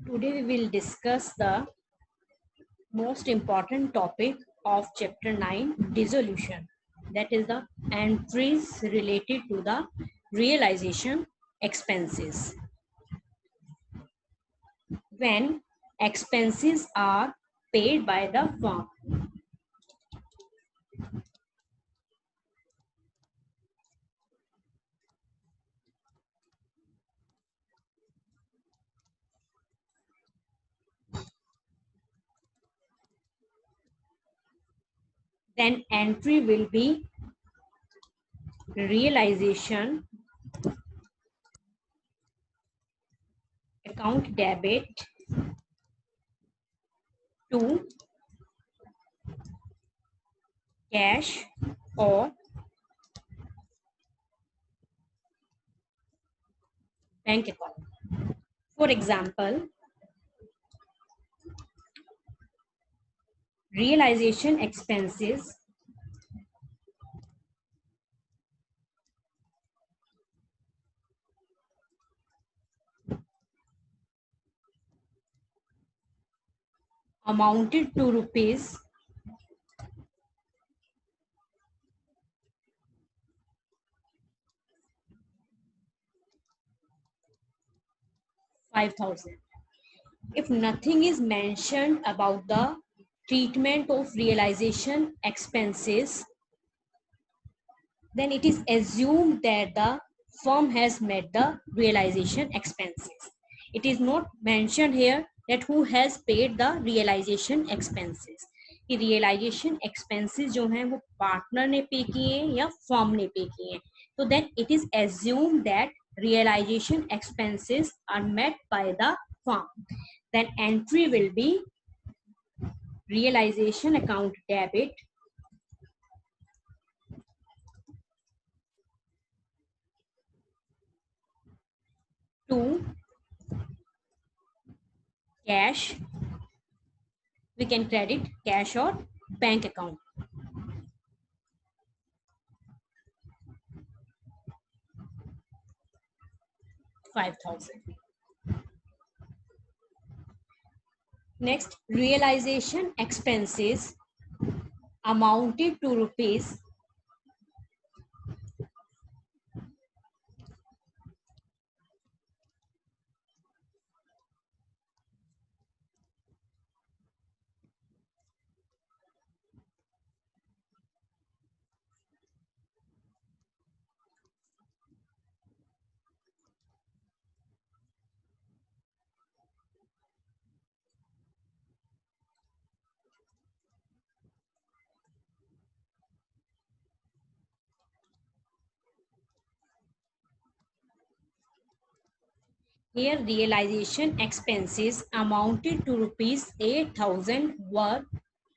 Today we will discuss the most important topic of chapter 9, dissolution. That is the entries related to the realization expenses. When expenses are paid by the firm, then entry will be realization account debit to cash or bank account. For example, realization expenses amounted to rupees 5,000. If nothing is mentioned about the treatment of realization expenses, then it is assumed that the firm has met the realization expenses. It is not mentioned here that who has paid the realization expenses. कि realization expenses जो हैं वो partner ने pay किए हैं या firm ने pay किए हैं, तो then it is assumed that realization expenses are met by the firm. Then entry will be realization account debit to cash. We can credit cash or bank account. $5,000. Next, realization expenses amounted to rupees 8,000 realization expenses amounted to rupees 8,000 were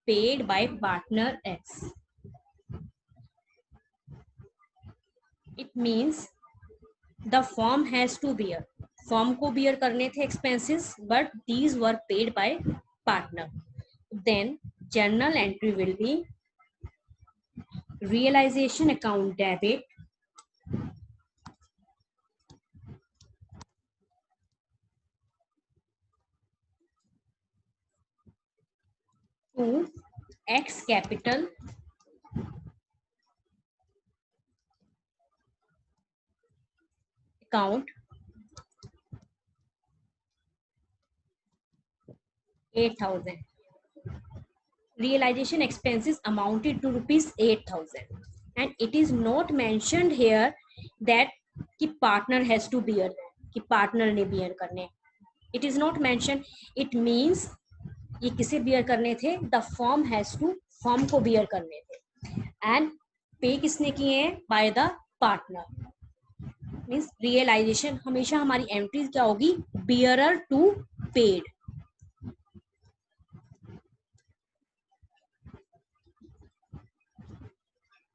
paid by partner X. It means the firm has to bear. Firm को bear करने थे expenses, but these were paid by partner. Then journal entry will be realization account debit to X capital account 8,000. Realization expenses amounted to rupees 8,000, and it is not mentioned here that कि partner has to bear, कि partner ने bear करने. It is not mentioned. It means ये किसे bear करने थे? The firm has to, firm को bear करने थे, and pay किसने किए हैं? By the partner. Means realization हमेशा हमारी entries क्या होगी? Bearer to paid.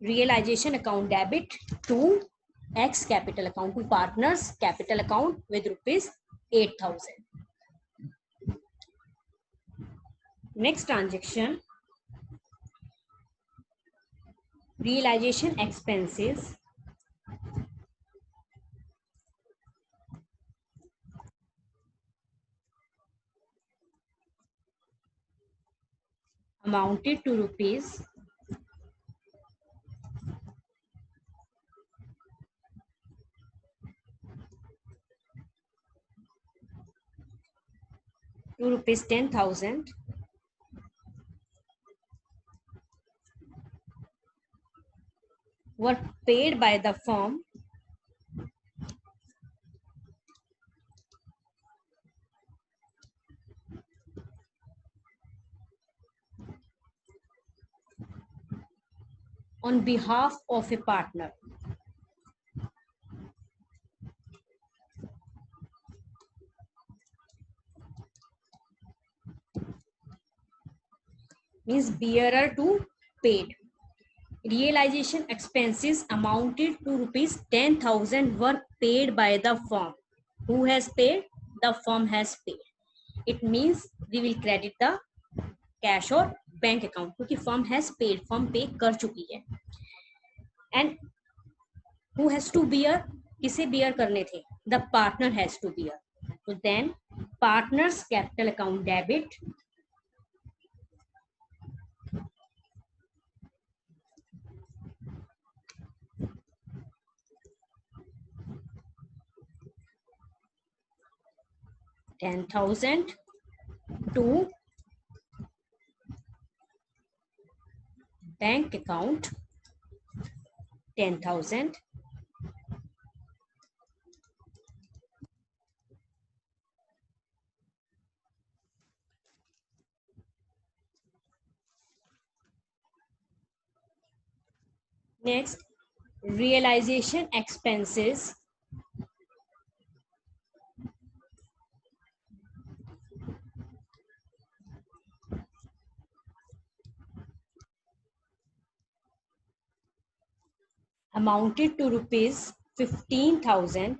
Realization account debit to X capital account, to partners capital account with rupees 8,000. Next transaction, realization expenses amounted to rupees 10,000 were paid by the firm on behalf of a partner. Means bearer to paid. Realization expenses amounted to rupees 10,000 were paid by the firm. Who has paid? The firm has paid. It means we will credit the cash और bank account क्योंकि firm has paid, firm pay कर चुकी है. And who has to bear? किसे bear करने थे? The partner has to bear. तो then partners capital account debit $10,000 to bank account 10,000 next realization expenses amounted to rupees 15,000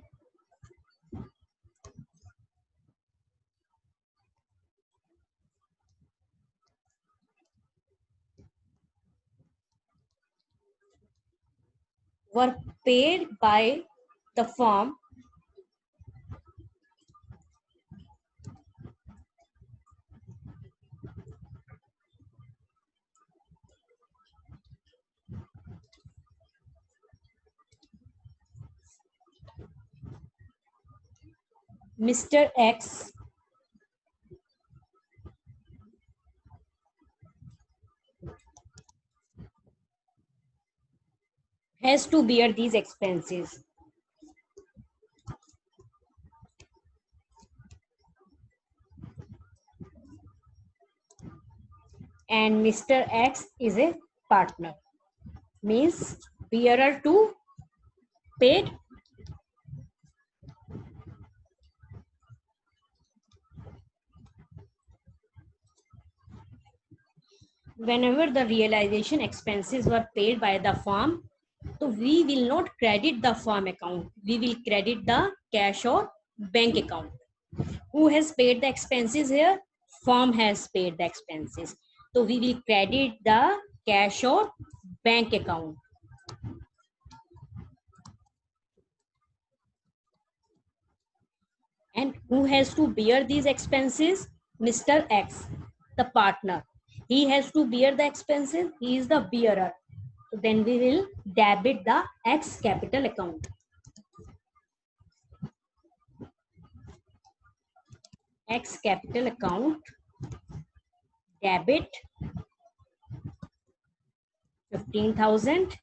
were paid by the firm Mr. X has to bear these expenses. And Mr. X is a partner. Means bearer to paid whenever the realization expenses were paid by the firm, so we will not credit the firm account, we will credit the cash or bank account. Who has paid the expenses here? Firm has paid the expenses, so we will credit the cash or bank account. And who has to bear these expenses? Mr. X, the partner. He has to bear the expenses. He is the bearer. So then we will debit the X capital account. X capital account debit 15,000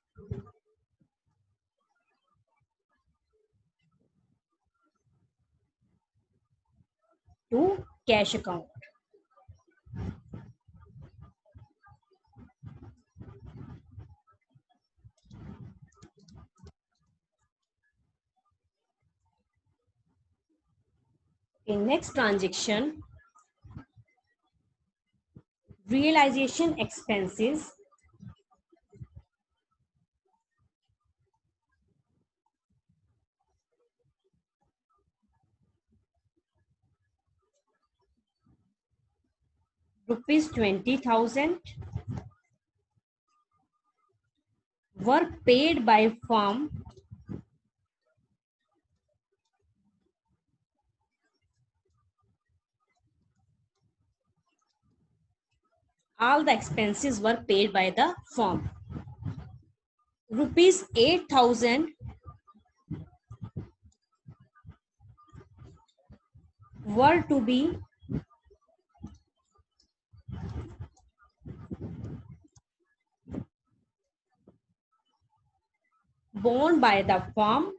to cash account. In next transaction, realization expenses rupees 20,000 were paid by firm all the expenses were paid by the firm. Rupees 8,000 were to be borne by the firm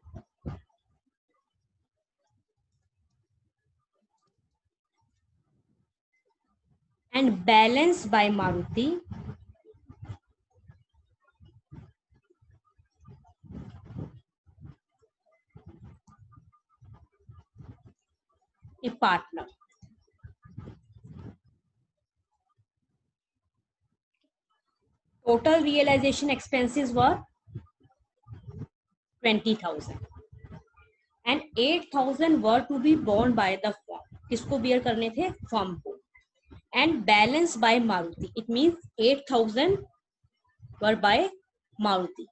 and balanced by Maruti a partner. Total realization expenses were 20,000 and 8,000 were to be borne by the firm. किसको bear करने थे? Firm को. And balanced by Maruti. It means 8,000 were by Maruti.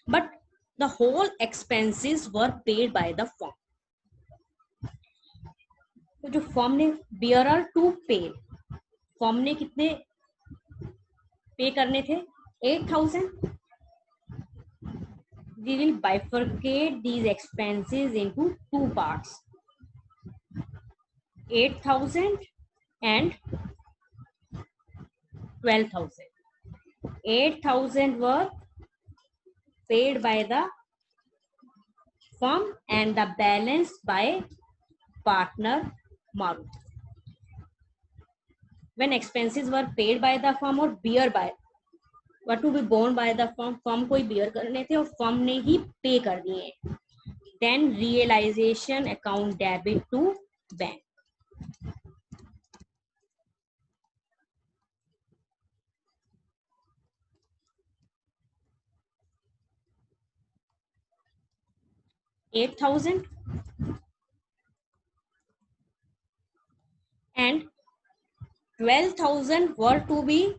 But the whole expenses were paid by the firm. तो जो firm ने bearer to pay, firm ने कितने पे करने थे? 8,000. We will bifurcate these expenses into two parts, 8,000 and 12,000. 8,000 were paid by the firm and the balance by partner Maruti. When expenses were paid by the firm or bear by, were to be borne by the firm, firm को ही bear करने थे और firm ने ही pay कर दिए. Then realization account debit to bank. $8,000 and 12,000 were to be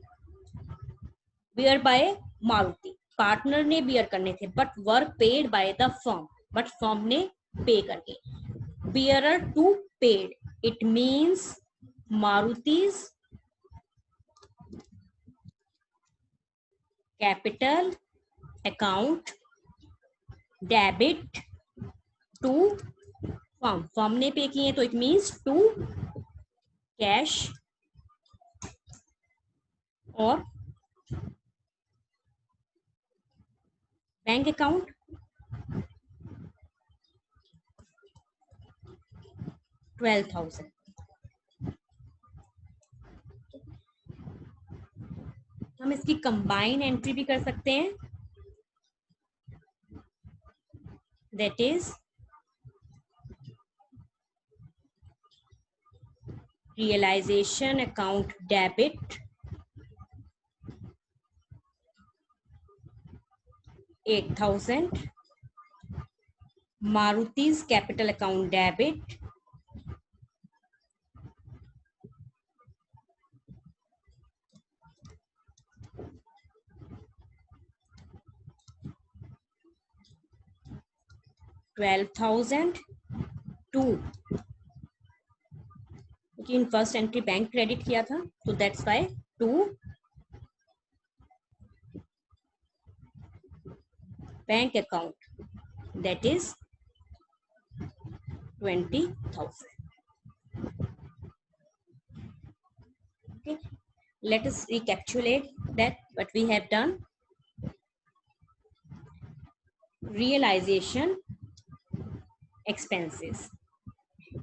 bear by Maruti. Partner ने bear करने थे but were paid by the firm, but firm ने पे करके. Bearer to paid, it means Maruti's capital account debit to firm. Firm ने pay किए तो it means to cash और bank account. $12,000. हम इसकी कंबाइन एंट्री भी कर सकते हैं, that is realisation account debit 8,000, Maruti's capital account debit 12,000 to, क्योंकि in first entry bank credit किया था तो that's why to bank account that is 20,000. Okay, let us recapitulate that what we have done. Realization expenses.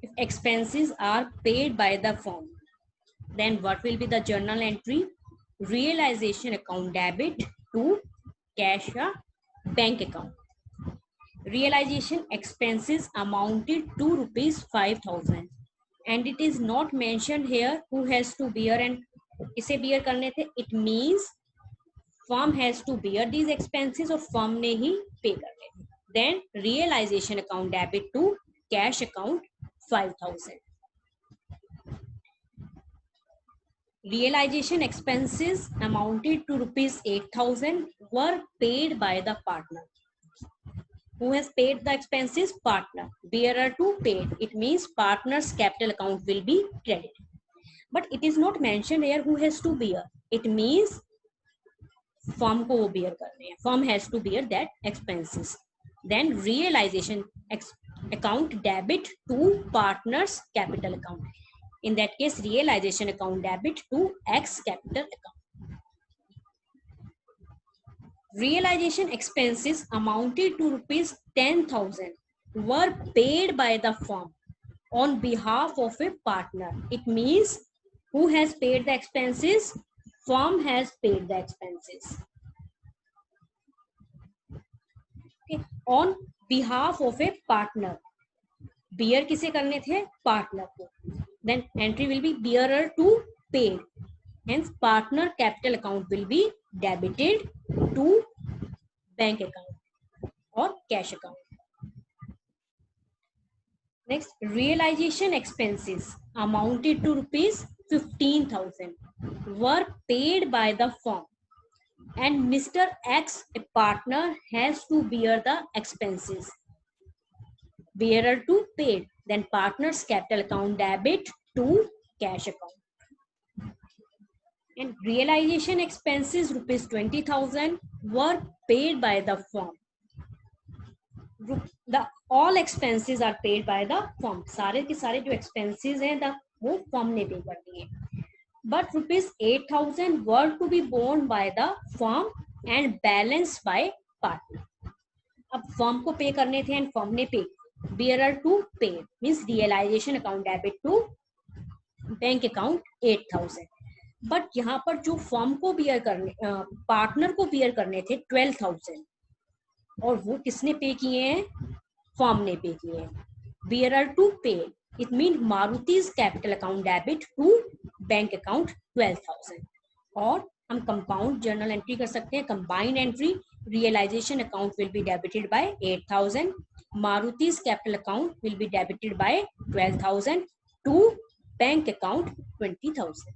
If expenses are paid by the firm, then what will be the journal entry? Realization account debit to cash a bank account. Realization expenses amounted to rupees 5,000 and it is not mentioned here who has to bear and इसे bear करने थे. It means firm has to bear these expenses और firm ने ही pay करने थे. Then realization account debit to cash account 5,000. Realization expenses amounted to rupees 8,000 were paid by the partner. Who has paid the expenses? Partner. Bearer to paid. It means partner's capital account will be credited. But it is not mentioned here who has to bear. It means firm को वो bear करने हैं, firm has to bear that expenses. Then realisation account debit to partners capital account. In that case, realization account debit to X capital account. Realization expenses amounted to rupees 10,000 were paid by the firm on behalf of a partner. It means who has paid the expenses? Firm has paid the expenses. Okay. On behalf of a partner. Bear किसे करने थे? Partner को. Then entry will be bearer to paid. Hence partner capital account will be debited to bank account और cash account. Next, realisation expenses amounted to rupees 15,000 were paid by the firm and Mr. X, a partner, has to bear the expenses. Bearer to paid. Then partner's capital account debit to cash account. And realization expenses rupees 20,000 were paid by the firm. The all expenses are paid by the firm. सारे के सारे जो expenses हैं वो firm ने pay कर दिए. But rupees 8,000 were to be borne by the firm and balanced by partner. अब firm को pay करने थे and firm ने pay. Bearer to pay means realization account debit to bank account 8,000. But यहाँ पर जो firm को bear करने partner को bear करने थे 12,000 और वो किसने पे किए हैं? firm ने पे किए हैं. Bearer to pay. It means Maruti's capital account debit to bank account 12,000. और हम कंपाउंड जर्नल एंट्री कर सकते हैं. Combined entry, realisation account will be debited by 8,000. Maruti's capital account will be debited by 12,000 to bank account 20,000.